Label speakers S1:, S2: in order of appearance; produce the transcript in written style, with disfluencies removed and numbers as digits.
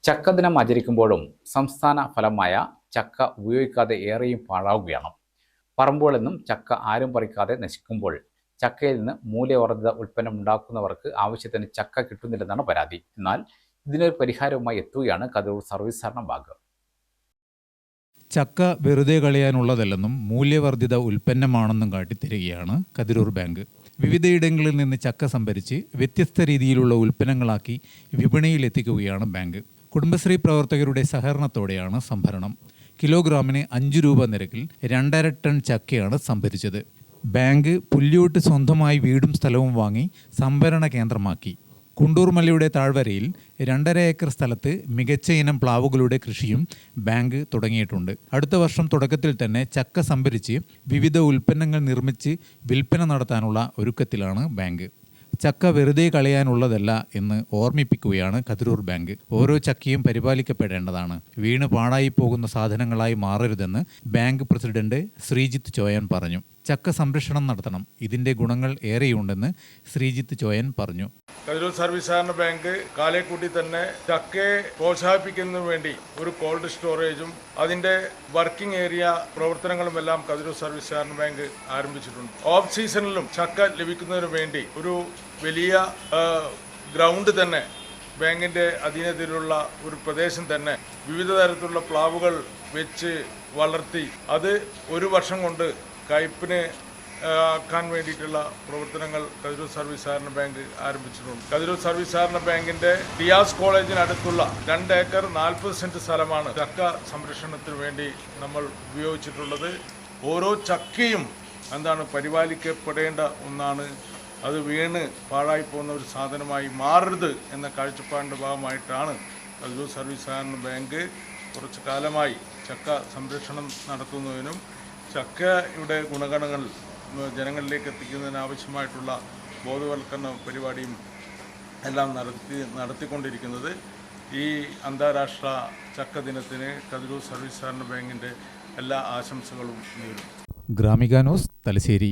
S1: ചക്ക ദിനം ആചരിക്കുമ്പോഴും സംസ്ഥാന ഫലമായ ചക്ക ഉപയോഗിക്കാതെ ഏറെയും പാഴാവുകയാണ്. പറമ്പുകളിൽ നിന്നും ചക്ക ആരും പറിക്കാതെ നശിക്കുമ്പോൾ ചക്കയിൽ നിന്ന് മൂല്യവർദ്ധിത ഉൽപ്പന്നം ഉണ്ടാക്കുന്നവർക്ക് ആവശ്യത്തിന് ചക്ക കിട്ടുന്നില്ലെന്നാണ് പരാതി. എന്നാൽ ഇതിനൊരു പരിഹാരവുമായി എത്തുകയാണ് കതിരൂർ സർവീസ് സഹകരണ ബാങ്ക്.
S2: ചക്ക വെറുതെ കളയാനുള്ളതല്ലെന്നും മൂല്യവർദ്ധിത ഉൽപ്പന്നമാണെന്നും കാട്ടിത്തരികയാണ് കതിരൂർ ബാങ്ക്. വിവിധയിടങ്ങളിൽ നിന്ന് ചക്ക സംഭരിച്ച് വ്യത്യസ്ത രീതിയിലുള്ള ഉൽപ്പന്നങ്ങളാക്കി വിപണിയിലെത്തിക്കുകയാണ് ബാങ്ക്. കുടുംബശ്രീ പ്രവർത്തകരുടെ സഹകരണത്തോടെയാണ് സംഭരണം. കിലോഗ്രാമിന് 5 രൂപ നിരക്കിൽ 2.5 ടൺ ചക്കയാണ് സംഭരിച്ചത്. ബാങ്ക് പുല്ല്യോട്ട് സ്വന്തമായി വീടും സ്ഥലവും വാങ്ങി സംഭരണ കേന്ദ്രമാക്കി. കുണ്ടൂർമലയുടെ താഴ്വരയിൽ 2.5 ഏക്കർ സ്ഥലത്ത് മികച്ച ഇനം പ്ലാവുകളുടെ കൃഷിയും ബാങ്ക് തുടങ്ങിയിട്ടുണ്ട്. അടുത്ത വർഷം തുടക്കത്തിൽ തന്നെ ചക്ക സംഭരിച്ച് വിവിധ ഉൽപ്പന്നങ്ങൾ നിർമ്മിച്ച് വിൽപ്പന നടത്താനുള്ള ഒരുക്കത്തിലാണ് ബാങ്ക്. ചക്ക വെറുതെ കളയാനുള്ളതല്ല എന്ന് ഓർമ്മിപ്പിക്കുകയാണ് കതിരൂർ ബാങ്ക്. ഓരോ ചക്കയും പരിപാലിക്കപ്പെടേണ്ടതാണ്. വീണ് പാഴായി പോകുന്ന സാധനങ്ങളായി മാറരുതെന്ന് ബാങ്ക് പ്രസിഡന്റ് ശ്രീജിത്ത് ചോയൻ പറഞ്ഞു. ചക്ക സംരക്ഷണം നടത്തണം, ഇതിന്റെ ഗുണങ്ങൾ ഏറെയുണ്ടെന്ന് ശ്രീജിത്ത് ചോയൻ പറഞ്ഞു.
S3: കതിരൂർ സർവീസ് സഹകരണ ബാങ്ക് കാലേക്കൂട്ടി തന്നെ ചക്കയെ പ്രോത്സാഹിപ്പിക്കുന്നതിന് വേണ്ടി ഒരു കോൾഡ് സ്റ്റോറേജും അതിന്റെ വർക്കിംഗ് ഏരിയ പ്രവർത്തനങ്ങളുമെല്ലാം കതിരൂർ സർവീസ് സഹകരണ ബാങ്ക് ആരംഭിച്ചിട്ടുണ്ട്. ഓഫ് സീസണിലും ചക്ക ലഭിക്കുന്നതിന് വേണ്ടി ഒരു വലിയ ഗ്രൗണ്ട് തന്നെ ബാങ്കിന്റെ അധീനതയിലുള്ള ഒരു പ്രദേശം തന്നെ വിവിധ തരത്തിലുള്ള പ്ലാവുകൾ വെച്ച് വളർത്തി അത് 1 വർഷം കൊണ്ട് കയ്പിന് ആക്കാൻ വേണ്ടിയിട്ടുള്ള പ്രവർത്തനങ്ങൾ കതിരൂർ സർവീസ് സഹകരണ ബാങ്ക് ആരംഭിച്ചിട്ടുണ്ട്. കതിരൂർ സർവീസ് സഹകരണ ബാങ്കിന്റെ ഡിയാസ് കോളേജിനടുത്തുള്ള 2 ഏക്കർ 40 സെന്റ് സ്ഥലമാണ് ചക്ക സംരക്ഷണത്തിന് വേണ്ടി നമ്മൾ ഉപയോഗിച്ചിട്ടുള്ളത്. ഓരോ ചക്കയും പരിപാലിക്കപ്പെടേണ്ട ഒന്നാണ്. അത് വീണ് പാഴായി പോകുന്ന ഒരു സാധനമായി മാറരുത് എന്ന കാഴ്ചപ്പാടിൻ്റെ ഭാഗമായിട്ടാണ് കതിരൂർ സർവീസ് സഹകരണ ബാങ്ക് കുറച്ചു കാലമായി ചക്ക സംരക്ഷണം നടത്തുന്നതിനും ചക്കയുടെ ഗുണഗണങ്ങൾ ജനങ്ങളിലേക്ക് എത്തിക്കുന്നതിനാവശ്യമായിട്ടുള്ള ബോധവൽക്കരണ പരിപാടിയും എല്ലാം നടത്തിക്കൊണ്ടിരിക്കുന്നത്. ഈ അന്താരാഷ്ട്ര ചക്ക ദിനത്തിന് കതിരൂർ സർവീസ് സഹകരണ ബാങ്കിൻ്റെ എല്ലാ ആശംസകളും നേരുന്നു.
S2: ഗ്രാമിക ന്യൂസ്, തലശ്ശേരി.